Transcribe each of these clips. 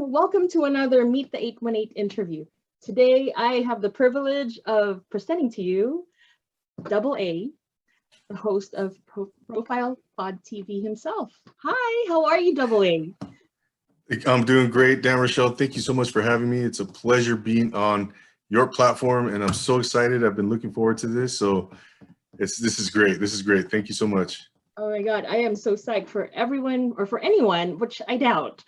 Welcome to another Meet the 818 interview. Today, I have the privilege of presenting to you Double A, the host of Profile Pod TV himself. Hi, how are you, Double A? I'm doing great, Dan Rochelle. Thank you so much for having me. It's a pleasure being on your platform, and I'm so excited. I've been looking forward to this. So this is great. This is great. Thank you so much. Oh my God, I am so psyched for everyone, or for anyone, which I doubt.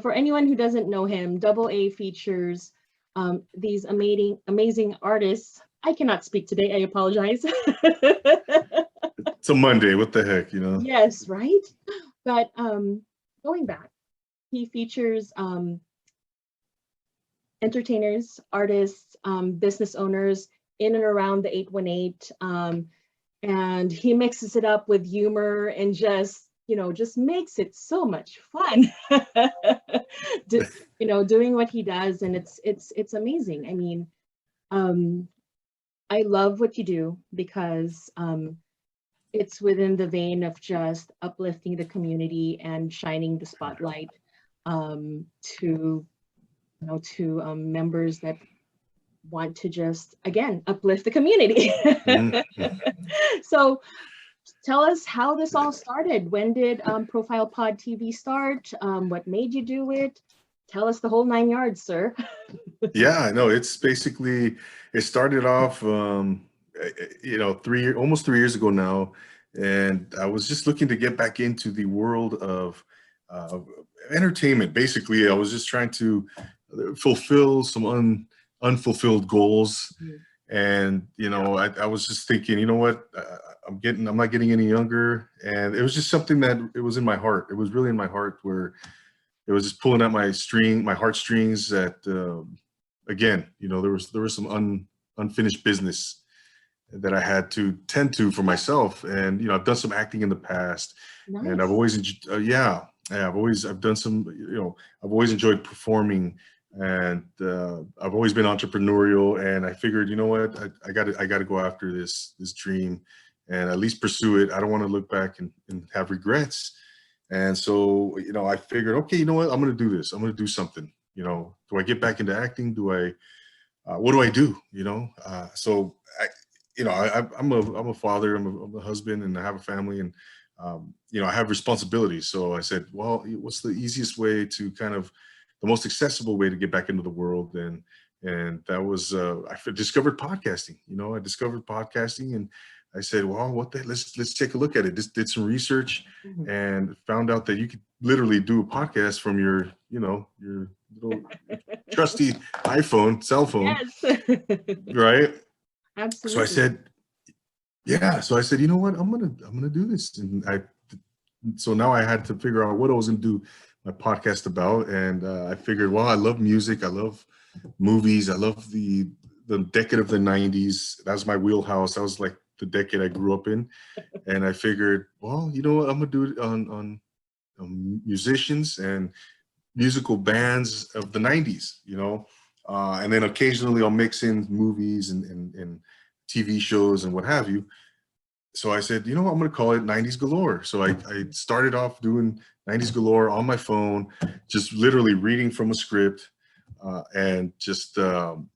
For anyone who doesn't know him, Double A features these amazing artists. I cannot speak today. I apologize. It's a Monday. What the heck, Yes, right. But going back, he features entertainers, artists, business owners in and around the 818. And he mixes it up with humor and just makes it so much fun. Doing what he does, and it's amazing. I mean, I love what you do because it's within the vein of just uplifting the community and shining the spotlight to members that want to just, again, uplift the community. So tell us how this all started. When did Profile Pod TV start? What made you do it? Tell us the whole 9 yards, sir. Yeah, I know. It's basically, it started off, almost 3 years ago now. And I was just looking to get back into the world of entertainment. Basically, I was just trying to fulfill some unfulfilled goals. And, I was just thinking, you know what, I'm not getting any younger. And it was just something that it was in my heart. It was really in my heart, where it was just pulling at my heartstrings that, again, there was some unfinished business that I had to tend to for myself. And, I've done some acting in the past. Nice. And I've always, I've always enjoyed performing. And I've always been entrepreneurial, and I figured, you know what, I got to go after this dream and at least pursue it. I don't want to look back and have regrets. And so, I figured, okay, you know what, I'm going to do this. I'm going to do something. Do I get back into acting? What do I do? So I'm a father, I'm a husband, and I have a family, and I have responsibilities. So I said, well, what's the easiest way to the most accessible way to get back into the world? And that was, I discovered podcasting. I discovered podcasting, and I said, well, let's take a look at it. Just did some research and found out that you could literally do a podcast from your little trusty iPhone, cell phone. Yes. Right. Absolutely. So I said, you know what, I'm gonna do this. And so now I had to figure out what I was gonna do my podcast about. And I figured, well, I love music, I love movies, I love the decade of the 90s. That was my wheelhouse. That was like the decade I grew up in. And I figured, well, you know what, I'm gonna do it on musicians and musical bands of the 90s, and then occasionally I'll mix in movies and TV shows and what have you. So I said, you know what, I'm going to call it 90s Galore. So I started off doing 90s Galore on my phone, just literally reading from a script, and just one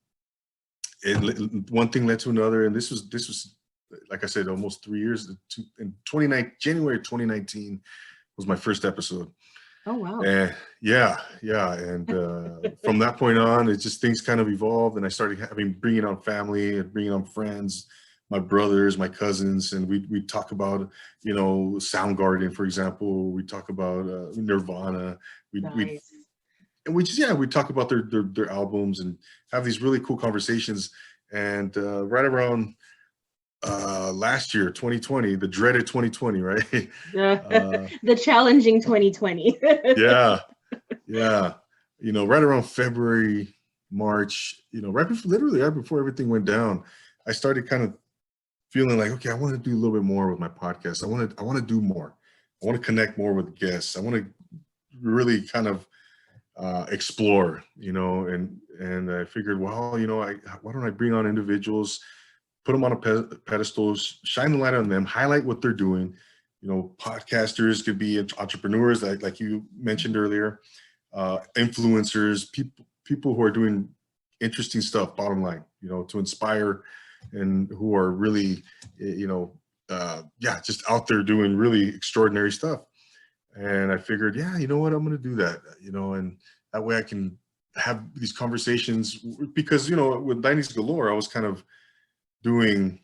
thing led to another. And this was, like I said, almost 3 years. In January 2019 was my first episode. Oh, wow. And yeah. And from that point on, it just, things kind of evolved, and I started bringing on family and bringing on friends, my brothers, my cousins, and we talk about, Soundgarden, for example. We talk about Nirvana. Nice. We talk about their albums and have these really cool conversations. And right around last year, 2020, the dreaded 2020, right? The challenging 2020. Yeah. Right around February, March, right before everything went down, I started kind of feeling like, okay, I want to do a little bit more with my podcast. I want to do more. I want to connect more with guests. I want to really kind of explore, and I figured, well, why don't I bring on individuals, put them on a pedestal, shine the light on them, highlight what they're doing. Podcasters could be entrepreneurs, like you mentioned earlier. influencers, people who are doing interesting stuff, bottom line, to inspire, and who are really, just out there doing really extraordinary stuff. And I figured, yeah, you know what, I'm going to do that, and that way I can have these conversations, because, with 90s Galore, I was kind of doing,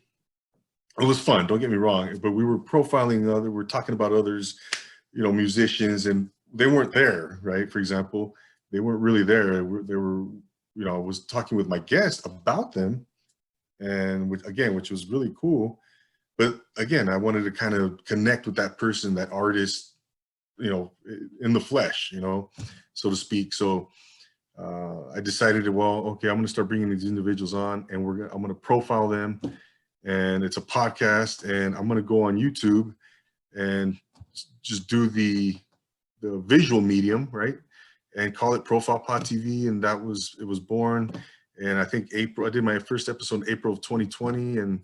it was fun, don't get me wrong, but we were profiling we're talking about others, musicians, and they weren't there, right? For example, they weren't really there. They were, I was talking with my guest about them, and which was really cool. But again, I wanted to kind of connect with that person, that artist, in the flesh, so to speak. So I decided, well, okay, I'm going to start bringing these individuals on, and I'm going to profile them, and it's a podcast, and I'm going to go on YouTube and just do the visual medium, right, and call it Profile Pod TV, and it was born. And I think I did my first episode in April of 2020, and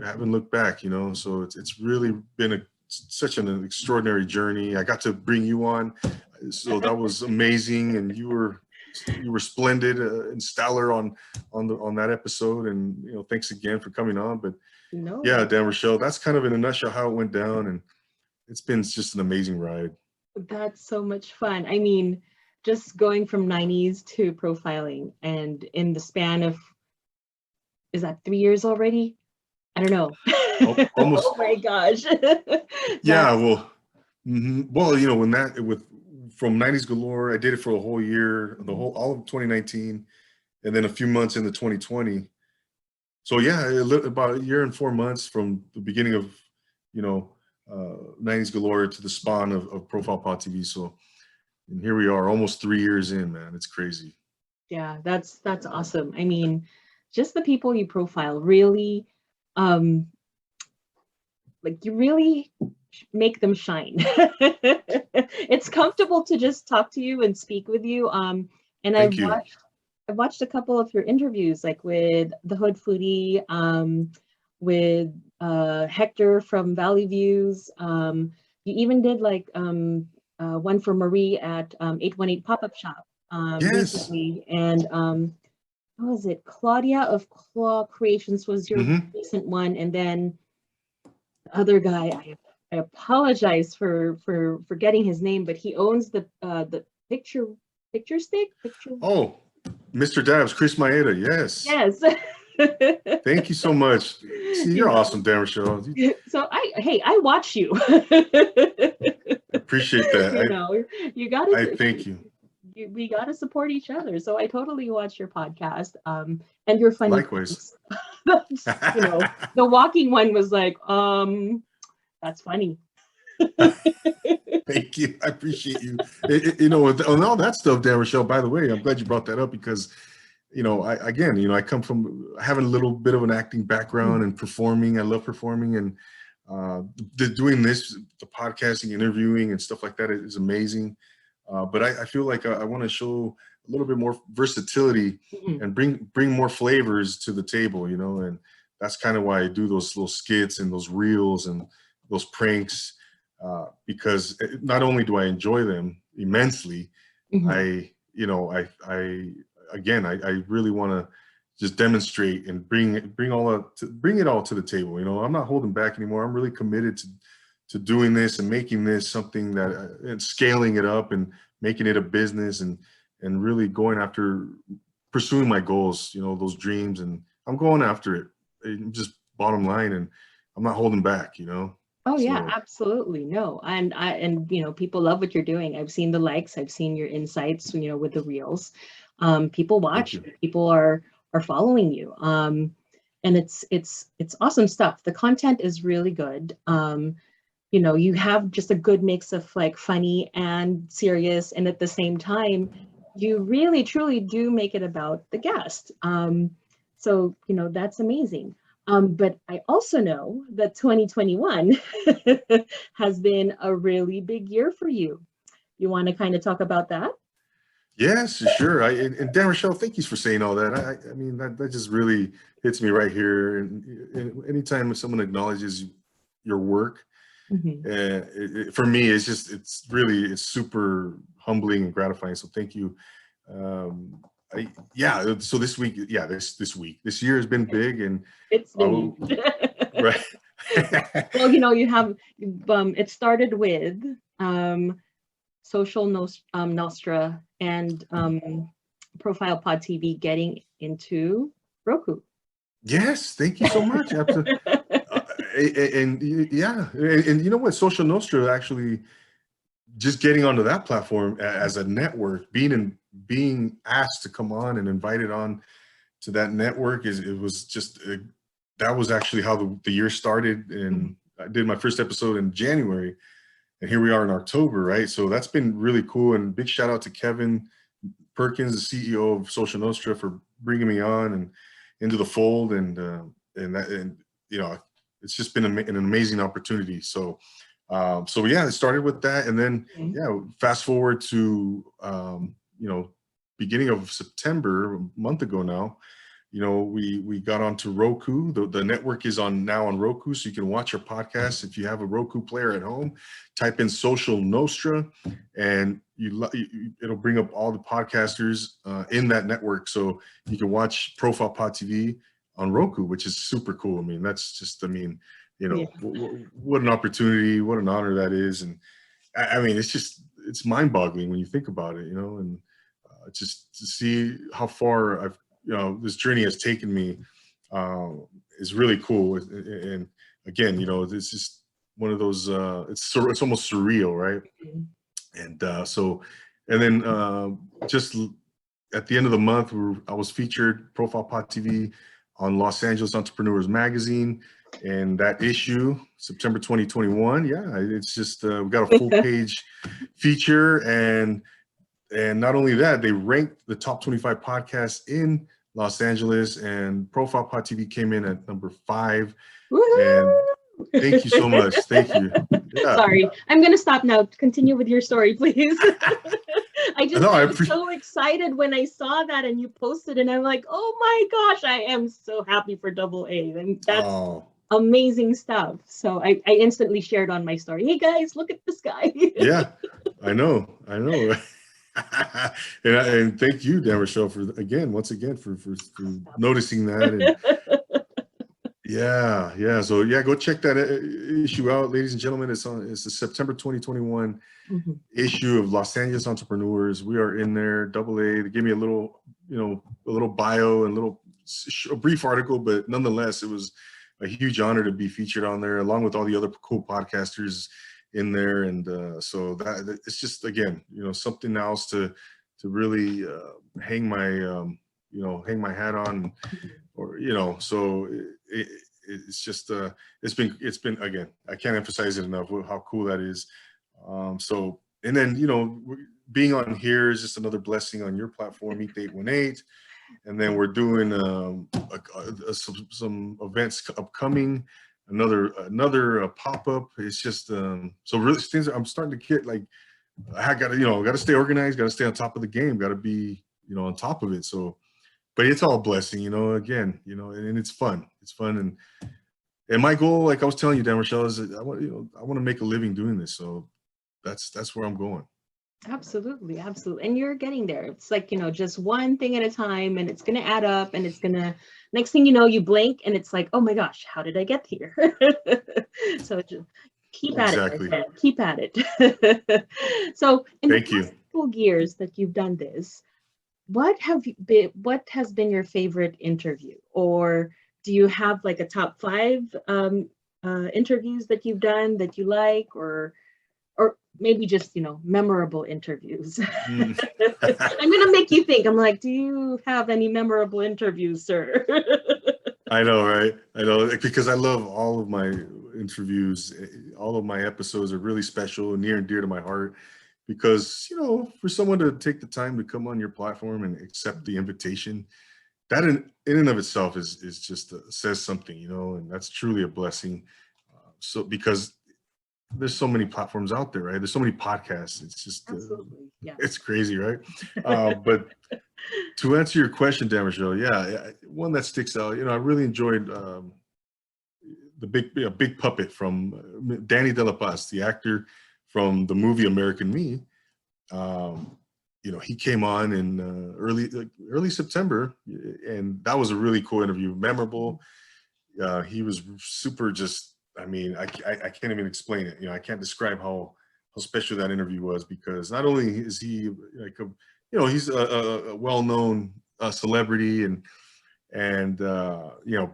I haven't looked back, so it's really been such an extraordinary journey. I got to bring you on, so that was amazing, and you were splendid and stellar on that episode, and thanks again for coming on. But No. yeah, Dan Rochelle, that's kind of in a nutshell how it went down, and it's been just an amazing ride. That's so much fun. I mean, just going from 90s to profiling, and in the span of, is that 3 years already? I don't know. Almost. Oh my gosh. Yeah, well, well, from 90s Galore, I did it for a whole year, all of 2019, and then a few months into 2020. So yeah, about a year and 4 months from the beginning of, 90s Galore to the spawn of Profile Pod TV. So, and here we are, almost 3 years in, man. It's crazy. Yeah, that's awesome. I mean, just the people you profile really, like, you really make them shine. It's comfortable to just talk to you and speak with you. And Thank you. I've watched a couple of your interviews, like with the Hood Foodie, with Hector from Valley Views. You even did like one for Marie at 818 Pop-Up Shop Yes. recently. And what was it? Claudia of Claw Creations was your recent one. And then the other guy, I apologize for forgetting his name, but he owns the picture stick. Oh, Mr. Dabs, Chris Maeda, yes. Yes. Thank you so much. See, you're awesome, Dan Rochelle. So I watch you. Appreciate that. You gotta. I thank you. We gotta support each other. So I totally watch your podcast. And you're funny. Likewise. The walking one was like, that's funny. Thank you. I appreciate you. On all that stuff, Dan Rochelle, by the way, I'm glad you brought that up, because, I come from having a little bit of an acting background and performing. I love performing, and doing the podcasting, interviewing, and stuff like that is amazing. But I feel like I want to show a little bit more versatility and bring more flavors to the table, and that's kind of why I do those little skits and those reels and those pranks, because not only do I enjoy them immensely, I really want to just demonstrate and bring it all to the table. I'm not holding back anymore. I'm really committed to doing this and making this something that, and scaling it up and making it a business, and really going after pursuing my goals, those dreams, and I'm going after it. Just bottom line, and I'm not holding back, Oh yeah, absolutely. No. And people love what you're doing. I've seen the likes, I've seen your insights, with the reels. People watch, people are following you. And it's awesome stuff. The content is really good. You have just a good mix of like funny and serious, and at the same time, you really truly do make it about the guest. So that's amazing. But I also know that 2021 has been a really big year for you. You want to kind of talk about that? Yes, sure. And Dan Rochelle, thank you for saying all that. I mean, that just really hits me right here. And anytime someone acknowledges your work, for me, it's super humbling and gratifying. So thank you. Yeah. So this week, yeah, this year has been big, and It's been huge. right. Well, you have it started with Social Nostra and Profile Pod TV getting into Roku. Yes, thank you so much. And yeah, and you know what, Social Nostra actually just getting onto that platform as a network, being asked to come on and invited on to that network it was just that was actually how the year started. And I did my first episode in January, and here we are in October, right? So that's been really cool. And big shout out to Kevin Perkins, the CEO of Social Nostra, for bringing me on and into the fold. And it's just been an amazing opportunity. So yeah, it started with that, and then fast forward to beginning of September, a month ago now. We got onto Roku. The network is now on Roku, so you can watch our podcast. If you have a Roku player at home, type in Social Nostra, and it'll bring up all the podcasters in that network. So you can watch Profile Pod TV on Roku, which is super cool. I mean, that's just, what an opportunity, what an honor that is. And I mean, it's mind-boggling when you think about it, and just to see how far this journey has taken me is really cool. And again, it's just one of those, it's almost surreal, right? And and then just at the end of the month, I was featured, Profile Pod TV, on Los Angeles Entrepreneurs Magazine, and that issue, September 2021. Yeah, it's just we got a full page feature, and not only that, they ranked the top 25 podcasts in Los Angeles, and Profile Pod TV came in at number 5. And thank you so much. Thank you. Yeah. Sorry, I'm going to stop now. Continue with your story, please. I was so excited when I saw that and you posted, and I'm like, oh my gosh, I am so happy for Double A. And that's amazing stuff. So I instantly shared on my story. Hey guys, look at this guy. Yeah, I know. And thank you, Dan Rochelle, once again for noticing that. And yeah. So yeah, go check that issue out, ladies and gentlemen. It's the September 2021 issue of Los Angeles Entrepreneurs. We are in there, Double A. They gave me a little bio and a brief article, but nonetheless, it was a huge honor to be featured on there, along with all the other cool podcasters in there. And so that it's just, again, something else to really hang my hat on, or so it's just it's been again, I can't emphasize it enough how cool that is. So, and then being on here is just another blessing on your platform, Meet the 818. And then we're doing some events upcoming, another pop-up. It's just so really things I'm starting to get like, I gotta stay organized, gotta stay on top of the game, gotta be on top of it. So, but it's all a blessing, again, and it's fun. And my goal, like I was telling you, Dan Rochelle, is I want to make a living doing this. So that's where I'm going. Absolutely. And you're getting there. It's like, just one thing at a time, and it's going to add up, and it's going to, next thing you know, you blink and it's like, oh my gosh, how did I get here? So just keep at it. Keep at it. So in the past couple years that you've done this, what has been your favorite interview? Or do you have like a top 5 interviews that you've done that you like, or maybe just, memorable interviews? I'm going to make you think. I'm like, do you have any memorable interviews, sir? I know, right? I know, because I love all of my interviews. All of my episodes are really special and near and dear to my heart, because, for someone to take the time to come on your platform and accept the invitation, that in and of itself is just says something, and that's truly a blessing. So because there's so many platforms out there, right? There's so many podcasts. It's just, it's crazy, right? But to answer your question, Dan Rochelle, one that sticks out, I really enjoyed the big puppet from Danny De La Paz, the actor from the movie American Me. he came on in early September, and that was a really cool interview, memorable. He was super, just, I mean, I can't even explain it. I can't describe how special that interview was, because not only is he like he's a well-known celebrity and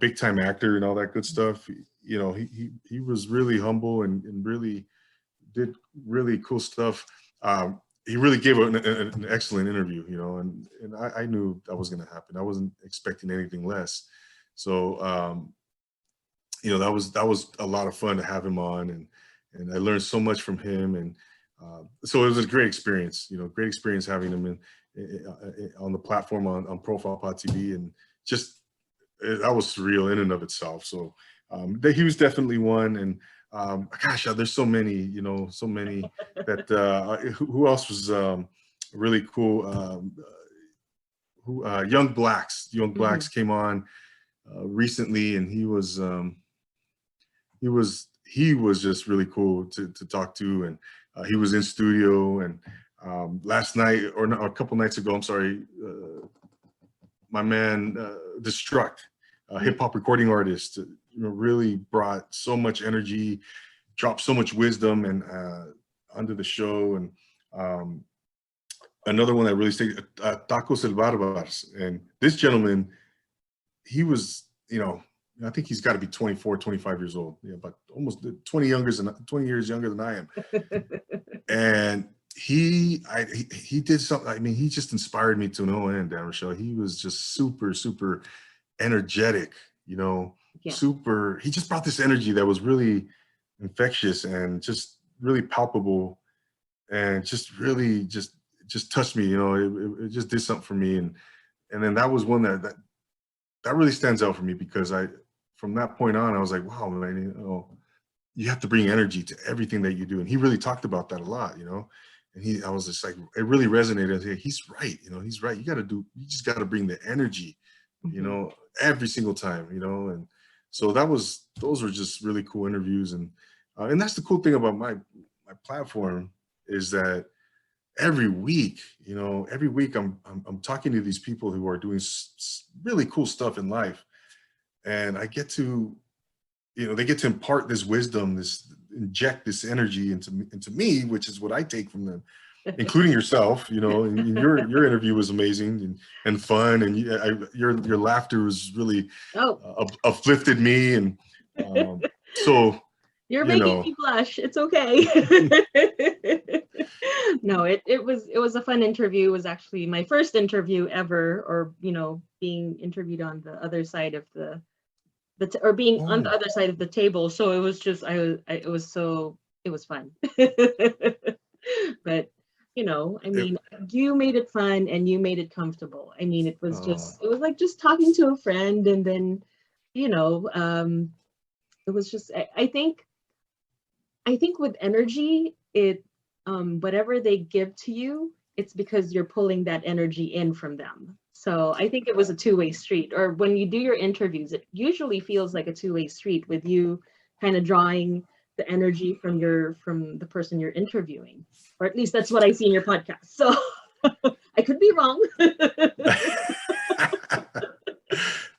big time actor and all that good stuff. He was really humble and really did really cool stuff. He really gave an excellent interview, and I knew that was going to happen. I wasn't expecting anything less. So, that was a lot of fun to have him on, and I learned so much from him. And so it was a great experience, great experience having him on the platform on Profile Pod TV, and just that was surreal in and of itself. So he was definitely one. And gosh, there's so many, so many that who else was really cool? Young Blacks came on recently, and he was just really cool to talk to. And he was in studio, and last night, or no, a couple nights ago, I'm sorry, my man Destruct, hip hop recording artist, really brought so much energy, dropped so much wisdom and onto the show. And another one that really stayed, Tacos El Barbars. And this gentleman, he was, I think he's got to be 24, 25 years old. Yeah, but almost 20 years younger than I am. And he did something. I mean, he just inspired me to no end, Dan Rochelle. He was just super, super energetic, super. He just brought this energy that was really infectious and just really palpable, and just really just touched me. It just did something for me. And then that was one that really stands out for me, because from that point on, I was like, wow, man, you have to bring energy to everything that you do. And he really talked about that a lot, and I was just like, it really resonated. I was he's right. He's right. You just got to bring the energy, every single time, and so those were just really cool interviews. And that's the cool thing about my platform, is that every week I'm talking to these people who are doing really cool stuff in life, and I get to, they get to impart this wisdom, inject this energy into me, which is what I take from them, including yourself. And your interview was amazing and fun, and your laughter was really uplifted me. And so you're making me blush. It's okay. No, it was a fun interview. It was actually my first interview ever, or being interviewed on the other side of or being on the other side of the table. So it was just it was fun. But I mean, you made it fun and you made it comfortable. I mean, it was like just talking to a friend, and then it was just, I think with energy, it whatever they give to you, it's because you're pulling that energy in from them. So I think it was a two-way street. Or when you do your interviews, it usually feels like a two-way street, with you kind of drawing the energy from the person you're interviewing. Or at least that's what I see in your podcast. So I could be wrong.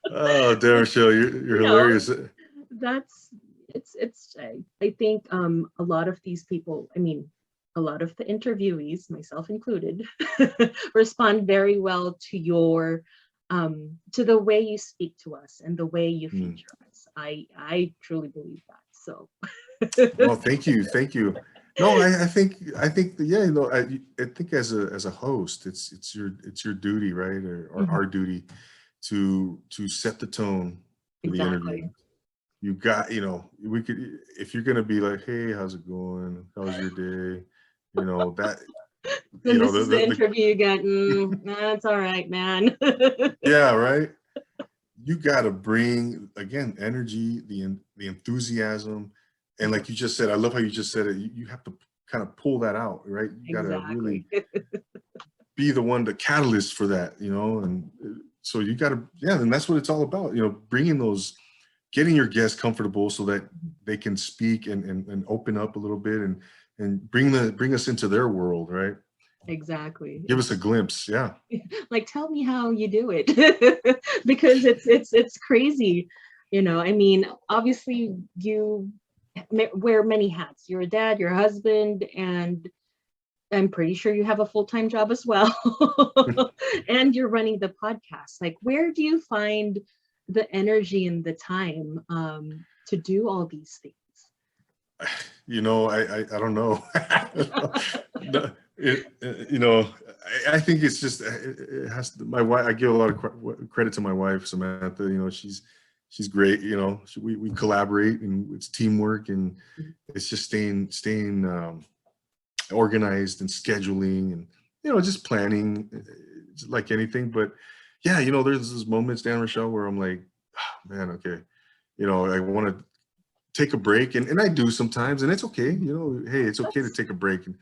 Oh, damn, Rochelle, you're hilarious. I think a lot of these people, I mean, a lot of the interviewees, myself included, respond very well to the way you speak to us and the way you feature us. I truly believe that. So. Oh, thank you. No, I think I think as a host, it's your duty, right, or our duty to set the tone for the interview. You got, we could, if you're gonna be like, hey, how's it going? How's your day? That. Then this is the interview you get. That's all right, man. Yeah, right. You got to bring, again, energy, the enthusiasm, and like you just said, I love how you just said it. You have to kind of pull that out, right? You got to really be the one, the catalyst for that, and so you got to, and that's what it's all about, getting your guests comfortable so that they can speak and open up a little bit and bring us into their world, right? Exactly. Give us a glimpse. Yeah. Like, tell me how you do it. Because it's crazy. I mean, obviously you wear many hats. You're a dad, you're a husband, and I'm pretty sure you have a full-time job as well. And you're running the podcast. Like, where do you find the energy and the time to do all these things? I don't know. No, I think it's just it has to, my wife. I give a lot of credit to my wife, Samantha. She's great. We collaborate and it's teamwork, and it's just staying organized and scheduling, and just planning, just like anything. But yeah, there's those moments, Dan Rochelle, where I'm like, oh, man, okay, I want to take a break, and I do sometimes, and it's okay. Hey, it's okay to take a break, and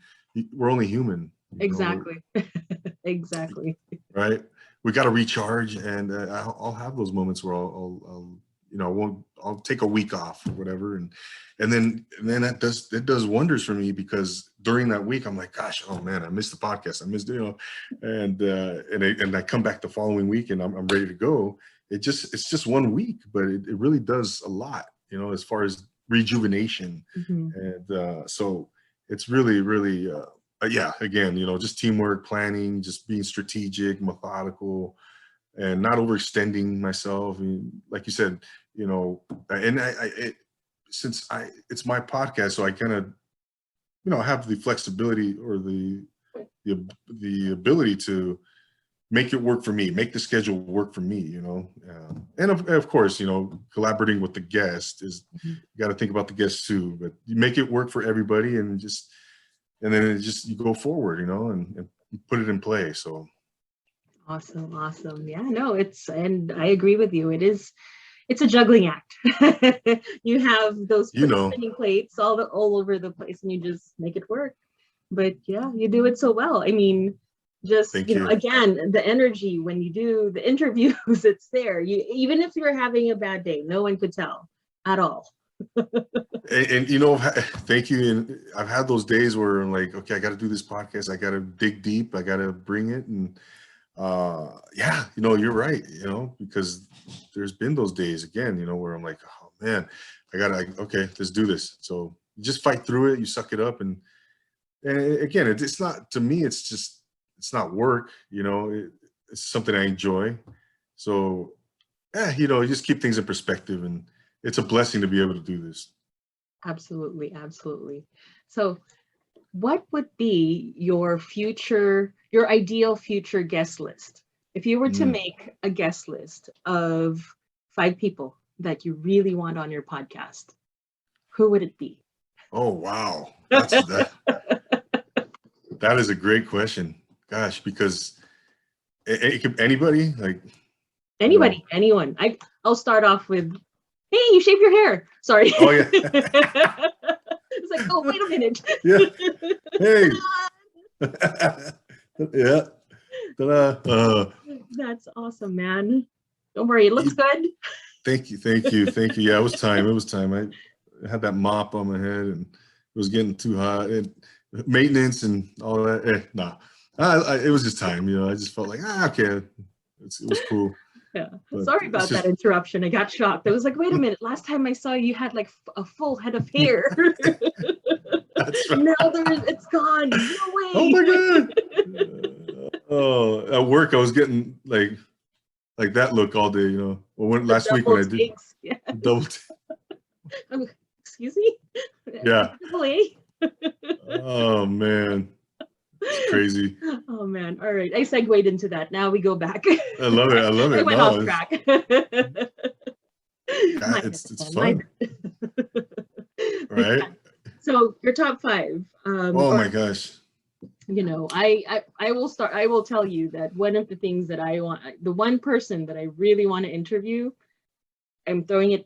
we're only human. Exactly. Exactly. Right? We got to recharge, and I'll have those moments where I'll take a week off or whatever, and then it does wonders for me, because during that week I'm like, gosh, oh man, I missed the podcast, I missed, and I come back the following week and I'm ready to go. It's just 1 week, but it really does a lot, as far as rejuvenation. Mm-hmm. And so it's really, really, yeah, again, just teamwork, planning, just being strategic, methodical, and not overextending myself. Like you said, and it's my podcast, so I kind of, have the flexibility or the ability to make it work for me, make the schedule work for me, and of course, collaborating with the guest is, you got to think about the guests too, but you make it work for everybody, and then you go forward, and put it in play. So Awesome. Yeah, no, and I agree with you. It's a juggling act. You have those spinning plates all over the place, and you just make it work. But yeah, you do it so well. I mean, just, thank you. Again, the energy when you do the interviews, it's there. Even if you're having a bad day, no one could tell at all. And thank you. And I've had those days where I'm like, okay, I got to do this podcast. I got to dig deep. I got to bring it. And yeah, you're right, because there's been those days again, where I'm like, oh man, okay, let's do this. So you just fight through it. You suck it up. And again, it's not, to me, it's not work, it's something I enjoy. So yeah, you just keep things in perspective, and it's a blessing to be able to do this. Absolutely. So what would be your ideal future guest list? If you were to make a guest list of 5 people that you really want on your podcast, who would it be? Oh, wow. That is a great question. Gosh, because it could anybody, like anybody, anyone. I'll start off with, hey, you shave your hair. Sorry. Oh yeah. It's like, oh, wait a minute. Yeah. Hey. Yeah. Ta-da. That's awesome, man. Don't worry, it looks good. Thank you. Yeah, it was time. I had that mop on my head, and it was getting too hot, and maintenance and all that. It was just time. I just felt like, okay, it was cool. Yeah. Sorry about that interruption. I got shocked. I was like, wait a minute. Last time I saw you had like a full head of hair. That's right. Now it's gone. No way. Oh my God. At work, I was getting like that look all day, Well, last week when I did double excuse me? Yeah. Oh man. It's crazy. Oh man. All right. I segued into that. Now we go back. I love it. I went off track. It's fun. Right? So your top 5. My gosh. I will start. I will tell you that one of the things that the one person that I really want to interview, I'm throwing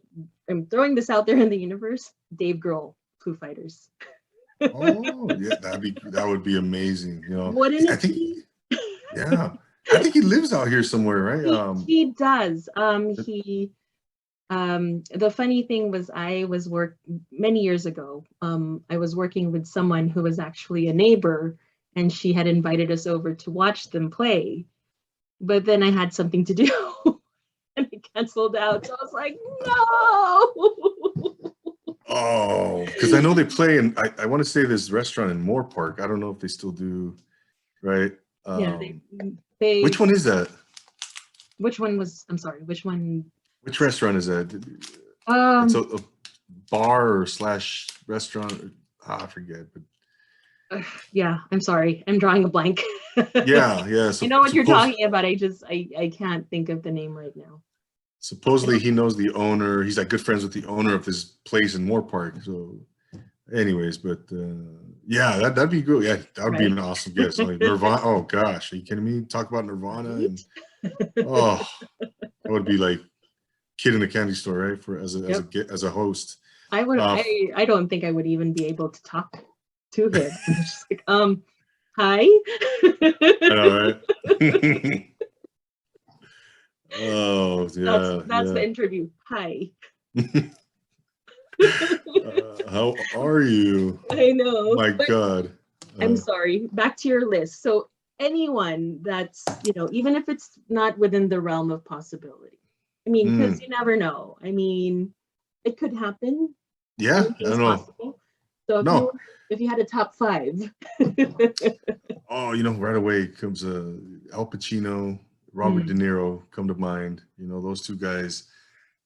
this out there in the universe, Dave Grohl, Foo Fighters. Oh yeah, that would be amazing. Wouldn't I think, yeah, I think he lives out here somewhere, right? He does. The funny thing was, many years ago. I was working with someone who was actually a neighbor and she had invited us over to watch them play. But then I had something to do and I canceled out. So I was like, no. Oh, because I know they play in, I want to say this restaurant in Moore Park. I don't know if they still do, right? Yeah, they Which one is that? which one was, I'm sorry, which one? Which restaurant is that? It's Um, a bar or slash restaurant. I forget, but yeah, I'm sorry. I'm drawing a blank. yeah. I know what you're talking about. I can't think of the name right now. Supposedly he knows the owner. He's like good friends with the owner of this place in Moore Park. So, anyways, but yeah, that'd be good. Yeah, that would be Right? an awesome guest. Like Nirvana. Oh gosh, are you kidding me? Talk about Nirvana and oh, that would be like kid in a candy store, right? For Yep. as a host. I would. Uh, I don't think I would even be able to talk to him. I'm just like, hi. I know, right? Oh That's the yeah. interview. Hi. How are you? I know, My but God. I'm sorry. Back to your list. So anyone that's, even if it's not within the realm of possibility. I mean, because you never know. I mean, it could happen. Yeah, I Anything's don't know. possible. So No. if you had a top five. Oh, right away comes Al Pacino, Robert De Niro come to mind. Those two guys.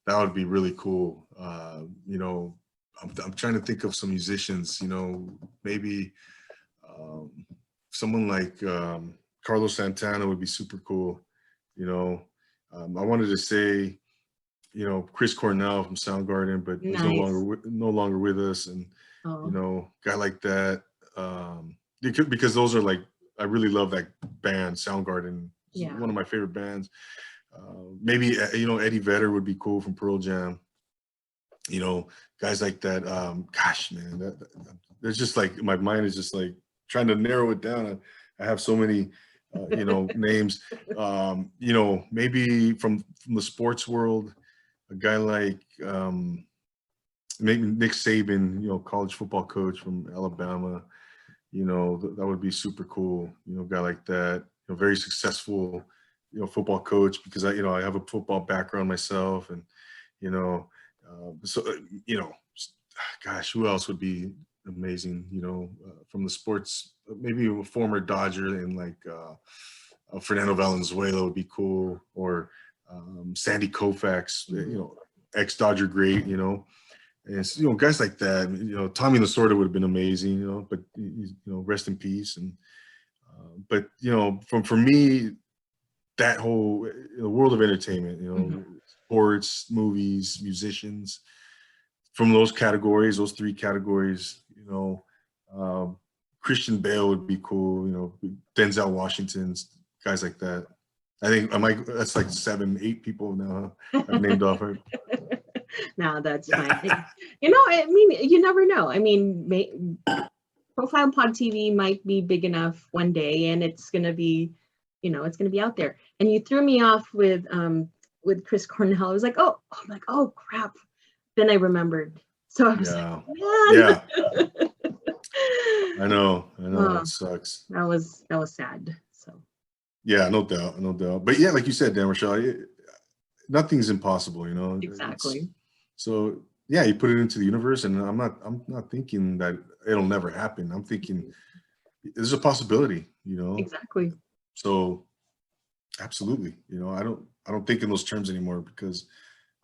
That would be really cool. I'm trying to think of some musicians. Maybe someone like Carlos Santana would be super cool. I wanted to say, Chris Cornell from Soundgarden, but he's Nice. no longer with us, and Oh. guy like that. Because those are like, I really love that band, Soundgarden. It's Yeah. one of my favorite bands. Maybe Eddie Vedder would be cool from Pearl Jam. Guys like that. Gosh, man, there's just like, my mind is just like trying to narrow it down. I have so many, names. Maybe from the sports world, a guy like maybe Nick Saban, college football coach from Alabama. That would be super cool. A guy like that, very successful, football coach, because I have a football background myself, and so gosh, who else would be amazing? From the sports, maybe a former Dodger, and like Fernando Valenzuela would be cool, or Sandy Koufax, ex-Dodger great, and guys like that. Tommy Lasorda would have been amazing, but rest in peace. And but for me, that whole the world of entertainment, sports, movies, musicians, from those categories, those three categories, um, Christian Bale would be cool, Denzel Washington's, guys like that. I think that's like 7, 8 people now I've named off. No, that's fine. I mean, you never know. I mean, Profile Pod TV might be big enough one day, and it's gonna be, it's gonna be out there. And you threw me off with Chris Cornell. I was like, I'm like, oh crap. Then I remembered. So I was like, man. Yeah. I know. It sucks. That was sad. So yeah, no doubt. But yeah, like you said, Dan Rochelle, nothing's impossible, exactly. So yeah, you put it into the universe, and I'm not thinking that it'll never happen. I'm thinking there's a possibility, Exactly. So absolutely, I don't think in those terms anymore, because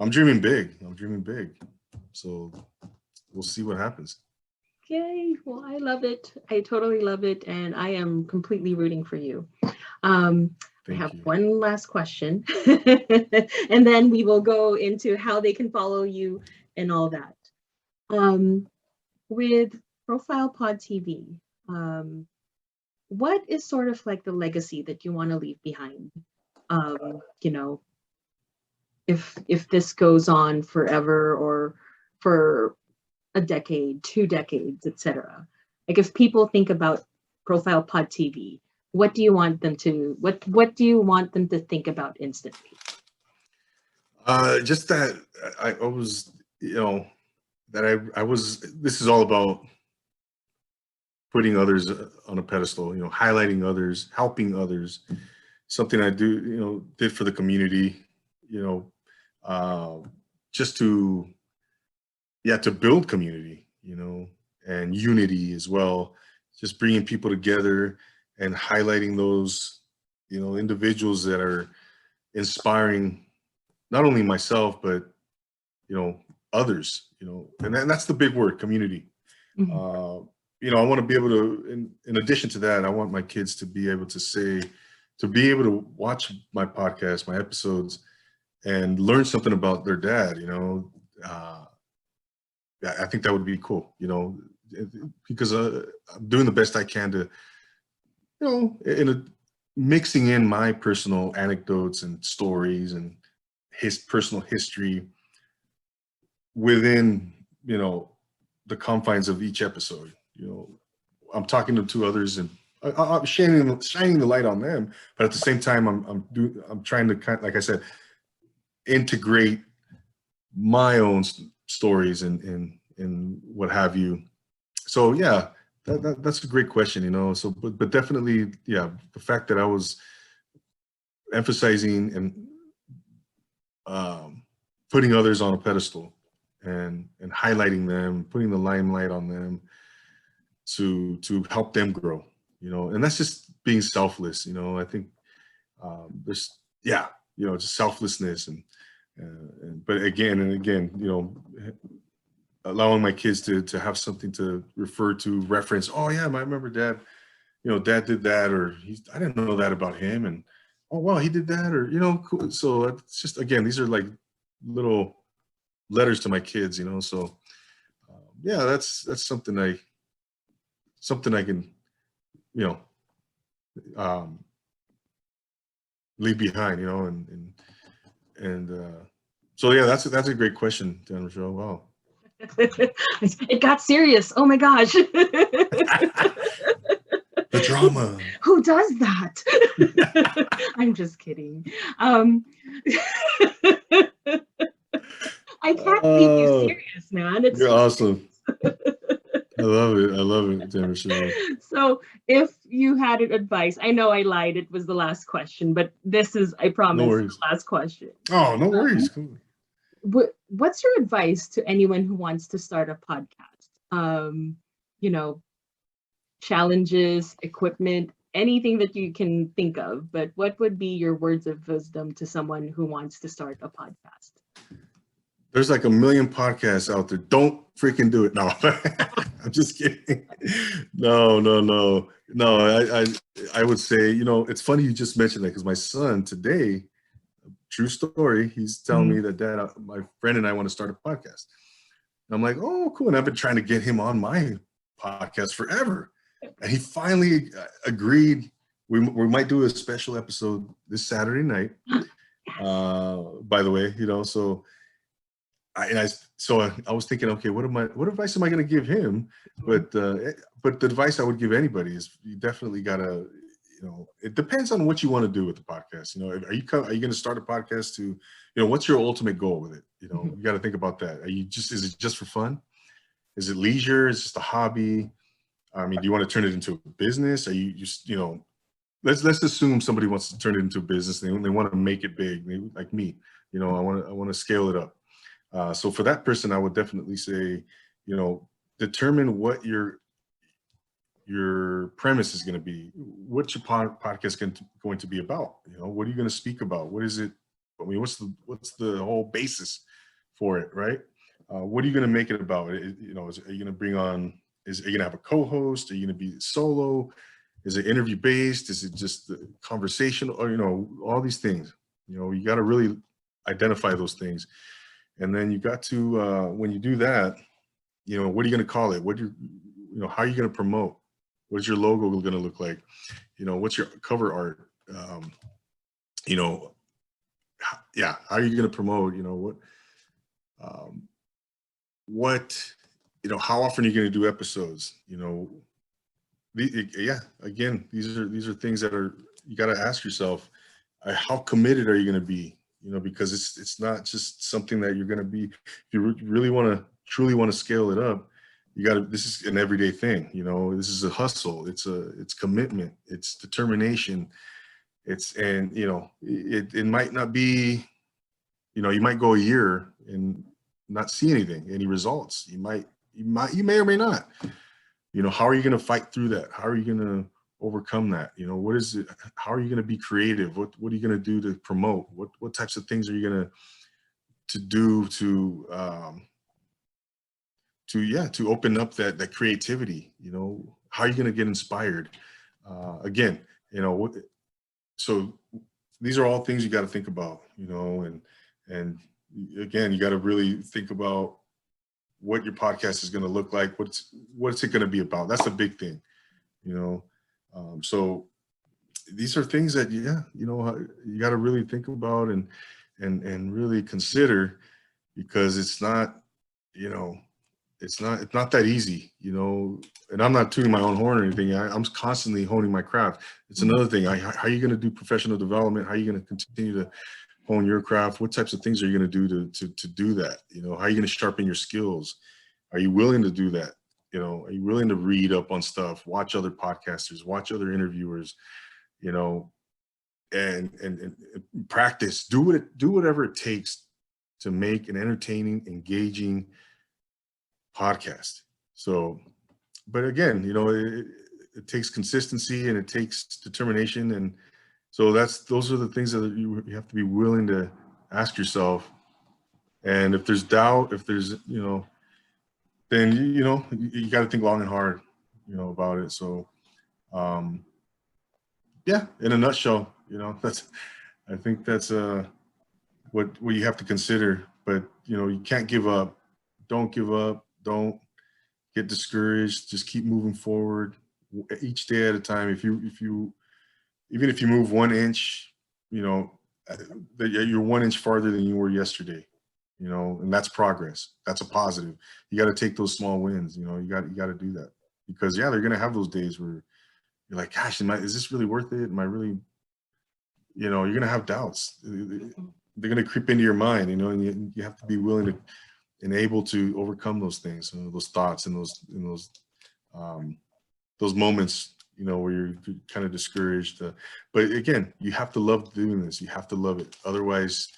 I'm dreaming big. So we'll see what happens. Yay. Well, I love it. I totally love it. And I am completely rooting for you. I have one last question, and then we will go into how they can follow you and all that. With Profile Pod TV, what is sort of like the legacy that you want to leave behind? If this goes on forever, or for a decade, 2 decades, etc. Like, if people think about Profile Pod TV, what do you want them to think about instantly? Just that I was, that I was. This is all about putting others on a pedestal, highlighting others, helping others, something I did for the community, you know, just to build community, and unity as well, just bringing people together and highlighting those, individuals that are inspiring not only myself, but, others, and that's the big word, community. Mhm. I want to be able to, in addition to that, I want my kids to be able to watch my podcast, my episodes, and learn something about their dad. I think that would be cool, because I'm doing the best I can to, mixing in my personal anecdotes and stories and his personal history within, the confines of each episode. I'm talking to two others and I'm shining the light on them, but at the same time, I'm trying to like I said, integrate my own stories and what have you. So yeah, that's a great question, so but definitely, yeah, the fact that I was emphasizing and putting others on a pedestal and highlighting them, putting the limelight on them to help them grow, and that's just being selfless. I think there's just selflessness and but again and again, allowing my kids to have something to refer to, reference. Oh yeah, I remember dad, dad did that, or I didn't know that about him, and oh wow, he did that, or cool. So it's just, again, these are like little letters to my kids, so yeah, that's something I can um leave behind, and so yeah, that's a great question, Dan Rochelle. Wow. It got serious. Oh my gosh. The drama. Who does that? I'm just kidding. I can't leave you serious, man. It's You're so awesome. I love it, Dan Rochelle. So if you had advice, I know I lied, it was the last question, but this is, I promise, worries. the last question. Oh, no worries. Cool. What's your advice to anyone who wants to start a podcast? Challenges, equipment, anything that you can think of, but what would be your words of wisdom to someone who wants to start a podcast? There's like a million podcasts out there. Don't freaking do it. No, I'm just kidding. No. I would say, it's funny you just mentioned that, because my son today, true story, he's telling me that, Dad, my friend and I want to start a podcast. And I'm like, oh, cool. And I've been trying to get him on my podcast forever. And he finally agreed. We might do a special episode this Saturday night. By the way, so I was thinking, okay, what advice am I going to give him? But the advice I would give anybody is, you definitely gotta, it depends on what you want to do with the podcast. Are you going to start a podcast to, what's your ultimate goal with it? You got to think about that. Is it just for fun? Is it leisure? Is it just a hobby? I mean, do you want to turn it into a business? Are you just, let's assume somebody wants to turn it into a business. They want to make it big, like me. I want to scale it up. So for that person, I would definitely say, determine what your premise is going to be. What's your podcast going to be about? What are you going to speak about? What is it? I mean, what's the whole basis for it, right? What are you going to make it about? Are you going to bring on? Are you going to have a co-host? Are you going to be solo? Is it interview based? Is it just conversation? Or all these things. You got to really identify those things. And then you got to, when you do that, what are you going to call it? How are you going to promote? What's your logo going to look like? What's your cover art? How are you going to promote? How often are you going to do episodes? Again, these are things that you got to ask yourself, how committed are you going to be? Because it's not just something that you're going to be, if you really truly want to scale it up, this is an everyday thing, this is a hustle. It's commitment, it's determination. It might not be, you might go a year and not see any results. You may or may not. How are you going to fight through that? How are you going to overcome that? What is it? How are you going to be creative? What are you going to do to promote? What types of things are you going to do to open up that creativity? How are you going to get inspired? Again, so these are all things you got to think about, and again, you got to really think about what your podcast is going to look like. What's it going to be about? That's a big thing, so these are things that, you got to really think about and really consider, because it's not that easy, and I'm not tooting my own horn or anything. I'm constantly honing my craft. It's another thing. How are you going to do professional development? How are you going to continue to hone your craft? What types of things are you going to do to do that? How are you going to sharpen your skills? Are you willing to do that? Are you willing to read up on stuff, watch other podcasters, watch other interviewers, and practice, do whatever it takes to make an entertaining, engaging podcast. So, but again, it takes consistency and it takes determination. And so those are the things that you have to be willing to ask yourself. And if there's doubt, if there's, then, you got to think long and hard, about it. So, yeah, in a nutshell, I think that's what you have to consider. But, you can't give up. Don't give up. Don't get discouraged. Just keep moving forward each day at a time. Even if you move 1 inch, you're 1 inch farther than you were yesterday, and that's progress. That's a positive. You got to take those small wins. You got to do that, because they're going to have those days where you're like, gosh, is this really worth it? Am I really, you're going to have doubts. They're going to creep into your mind, and you have to be willing to and able to overcome those things, those thoughts and those moments, where you're kind of discouraged. But again, you have to love doing this. You have to love it. Otherwise,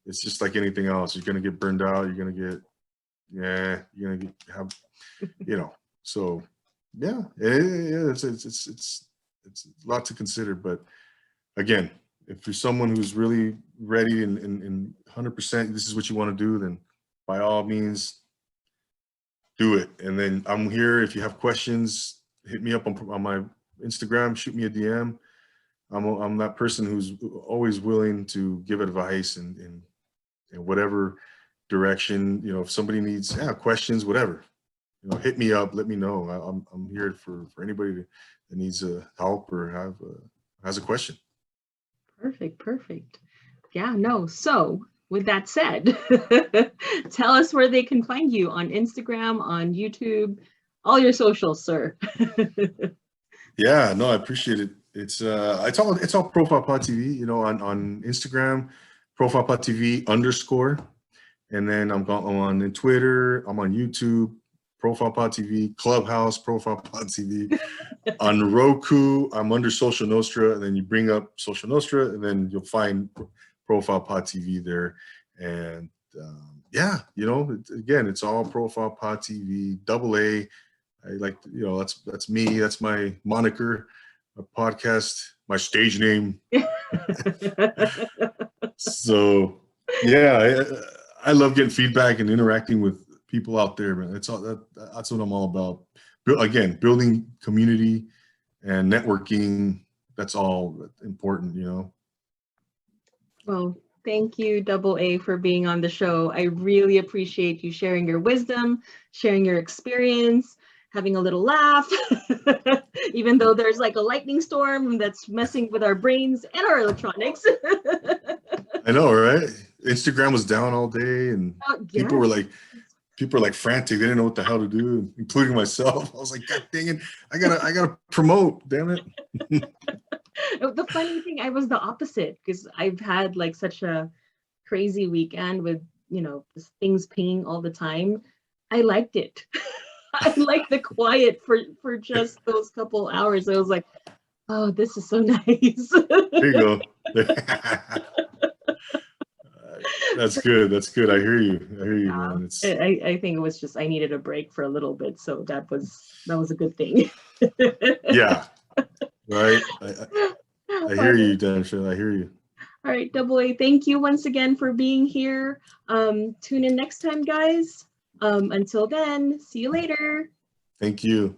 it's just like anything else. You're going to get burned out. You're going to have, so yeah, it's a lot to consider. But again, if you're someone who's really ready and 100%, this is what you want to do, then by all means, do it. And then I'm here. If you have questions, hit me up on my Instagram, shoot me a DM. I'm that person who's always willing to give advice and in whatever direction, if somebody needs questions, whatever, hit me up, let me know. I'm here for anybody that needs help or has a question. Perfect. Yeah, no. So with that said, tell us where they can find you on Instagram, on YouTube, all your socials, sir. Yeah, no, I appreciate it. It's all Profile Pod TV, on Instagram, Profile Pod TV _, and then I'm on Twitter, I'm on YouTube, Profile Pod TV, Clubhouse, Profile Pod TV. On Roku, I'm under Social Nostra, and then you bring up Social Nostra, and then you'll find Profile Pod TV there. And again, it's all Profile Pod TV, AA. I like, that's me. That's my moniker, a podcast, my stage name. So yeah, I love getting feedback and interacting with people out there, man. That's what I'm all about. Again, building community and networking. That's all important, Well, thank you, AA, for being on the show. I really appreciate you sharing your wisdom, sharing your experience, having a little laugh, even though there's like a lightning storm that's messing with our brains and our electronics. I know, right? Instagram was down all day, and people were like frantic. They didn't know what the hell to do, including myself. I was like, God dang it, I gotta promote, damn it. The funny thing, I was the opposite, because I've had like such a crazy weekend with, things pinging all the time. I liked it. I like the quiet for just those couple hours. I was like, oh, this is so nice. There you go. That's good. That's good. I hear you. I hear you, man. It's I think it was just I needed a break for a little bit, so that was a good thing. yeah, right. I All hear you, Dansha. I hear you. right, Double A, thank you once again for being here. Tune in next time, guys. Until then, see you later. Thank you.